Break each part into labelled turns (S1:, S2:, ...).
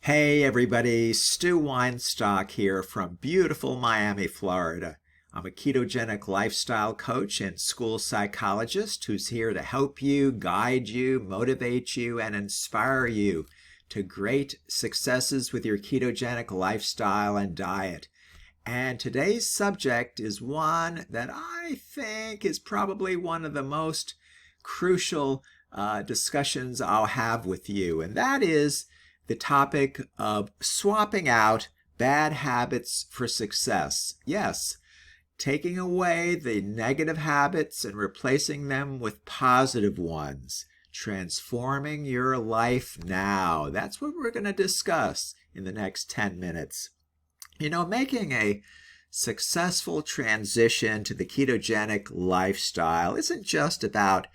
S1: Hey everybody, Stu Weinstock here from beautiful Miami, Florida. I'm a ketogenic lifestyle coach and school psychologist who's here to help you, guide you, motivate you, and inspire you to great successes with your ketogenic lifestyle and diet. And today's subject is one that I think is probably one of the most crucial discussions I'll have with you, and that is the topic of swapping out bad habits for success. Yes, taking away the negative habits and replacing them with positive ones. Transforming your life now. That's what we're going to discuss in the next 10 minutes. You know, making a successful transition to the ketogenic lifestyle isn't just about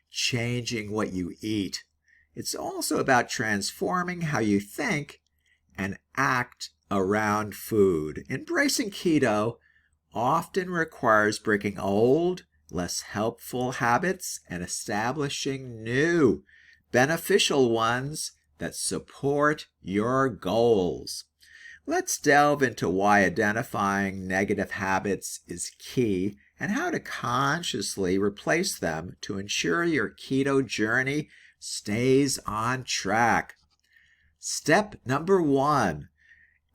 S1: changing what you eat. It's also about transforming how you think and act around food. Embracing keto often requires breaking old, less helpful habits and establishing new, beneficial ones that support your goals. Let's delve into why identifying negative habits is key and how to consciously replace them to ensure your keto journey stays on track. Step number 1,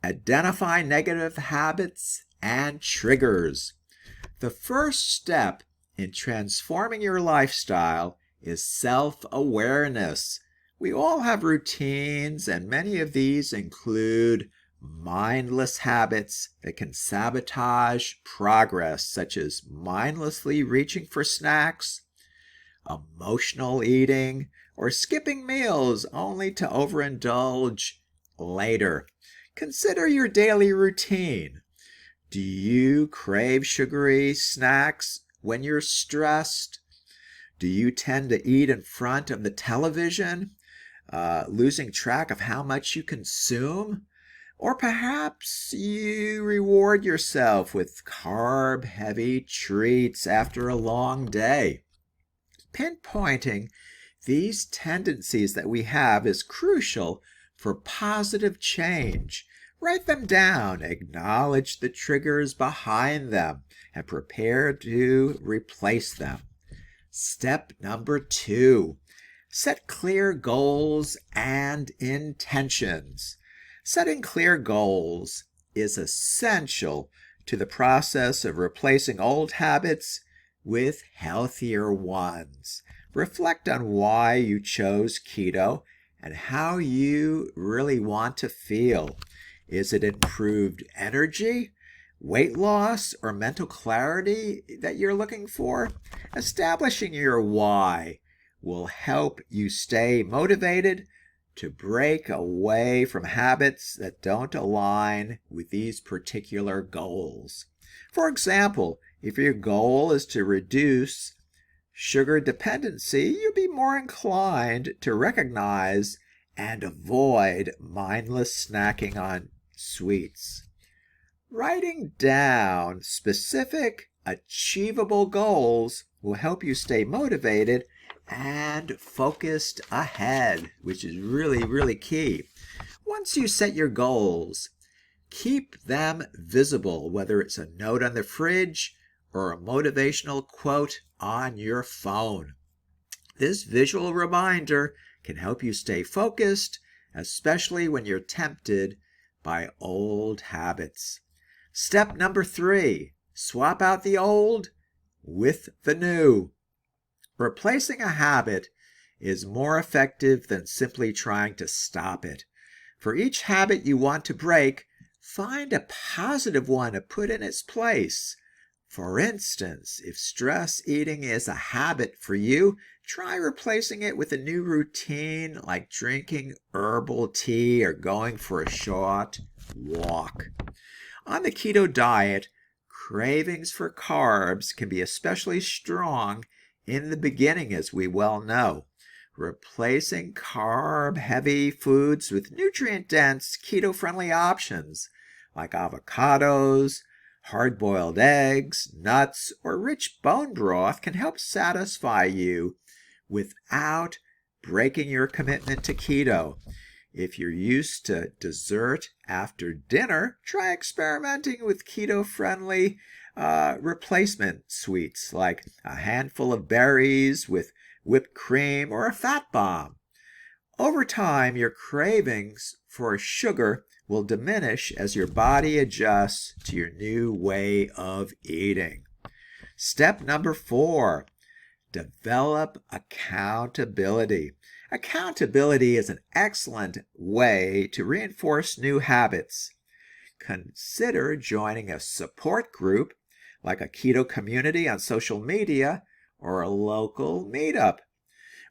S1: identify negative habits and triggers. The first step in transforming your lifestyle is self-awareness. We all have routines, and many of these include mindless habits that can sabotage progress, such as mindlessly reaching for snacks, emotional eating, or skipping meals only to overindulge later. Consider your daily routine. Do you crave sugary snacks when you're stressed? Do you tend to eat in front of the television, losing track of how much you consume? Or perhaps you reward yourself with carb-heavy treats after a long day. Pinpointing these tendencies that we have is crucial for positive change. Write them down, acknowledge the triggers behind them, and prepare to replace them. Step number 2, set clear goals and intentions. Setting clear goals is essential to the process of replacing old habits with healthier ones. Reflect on why you chose keto and how you really want to feel. Is it improved energy, weight loss, or mental clarity that you're looking for? Establishing your why will help you stay motivated to break away from habits that don't align with these particular goals. For example, if your goal is to reduce sugar dependency, you'll be more inclined to recognize and avoid mindless snacking on sweets. Writing down specific, achievable goals will help you stay motivated and focused ahead, which is really key. Once you set your goals, keep them visible, whether it's a note on the fridge or a motivational quote on your phone. This visual reminder can help you stay focused, especially when you're tempted by old habits. Step number 3, swap out the old with the new. Replacing a habit is more effective than simply trying to stop it. For each habit you want to break, find a positive one to put in its place. For instance, if stress eating is a habit for you, try replacing it with a new routine like drinking herbal tea or going for a short walk. On the keto diet, cravings for carbs can be especially strong in the beginning, as we well know. Replacing carb-heavy foods with nutrient-dense, keto-friendly options like avocados, hard-boiled eggs, nuts, or rich bone broth can help satisfy you without breaking your commitment to keto. If you're used to dessert after dinner, try experimenting with keto-friendly replacement sweets like a handful of berries with whipped cream or a fat bomb. Over time, your cravings for sugar will diminish as your body adjusts to your new way of eating. Step number 4, develop accountability. Accountability is an excellent way to reinforce new habits. Consider joining a support group like a keto community on social media or a local meetup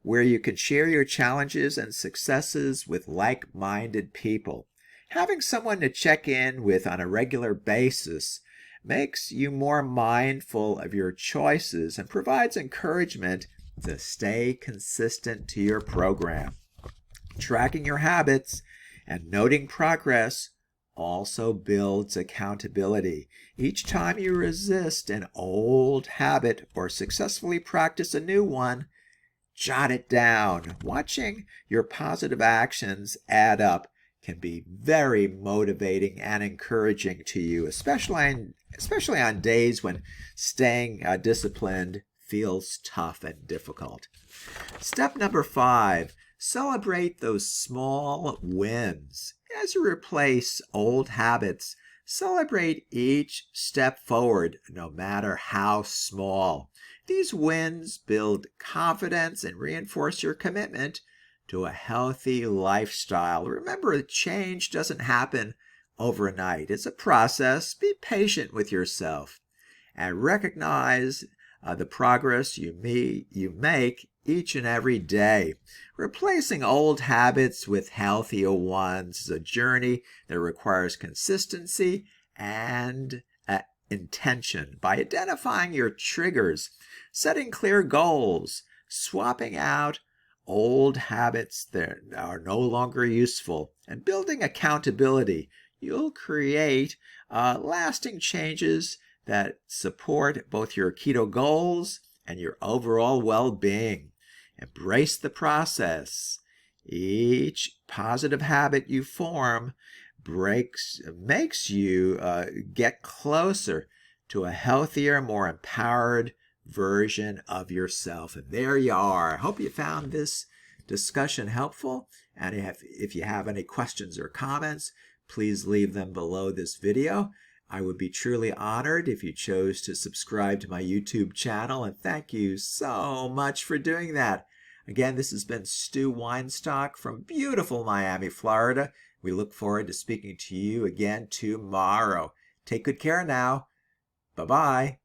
S1: where you can share your challenges and successes with like-minded people. Having someone to check in with on a regular basis makes you more mindful of your choices and provides encouragement to stay consistent to your program. Tracking your habits and noting progress also builds accountability. Each time you resist an old habit or successfully practice a new one, jot it down. Watching your positive actions add up can be very motivating and encouraging to you, especially on days when staying disciplined feels tough and difficult. Step number 5, celebrate those small wins. As you replace old habits, celebrate each step forward, no matter how small. These wins build confidence and reinforce your commitment to a healthy lifestyle. Remember, change doesn't happen overnight. It's a process. Be patient with yourself and recognize the progress you make each and every day. Replacing old habits with healthier ones is a journey that requires consistency and intention. By identifying your triggers, setting clear goals, swapping out old habits that are no longer useful, and building accountability, you'll create lasting changes that support both your keto goals and your overall well-being. Embrace the process. Each positive habit you form makes you get closer to a healthier, more empowered version of yourself. And there you are. I hope you found this discussion helpful. And if you have any questions or comments, please leave them below this video. I would be truly honored if you chose to subscribe to my YouTube channel, and thank you so much for doing that. Again, this has been Stu Weinstock from beautiful Miami, Florida. We look forward to speaking to you again tomorrow. Take good care now. Bye-bye.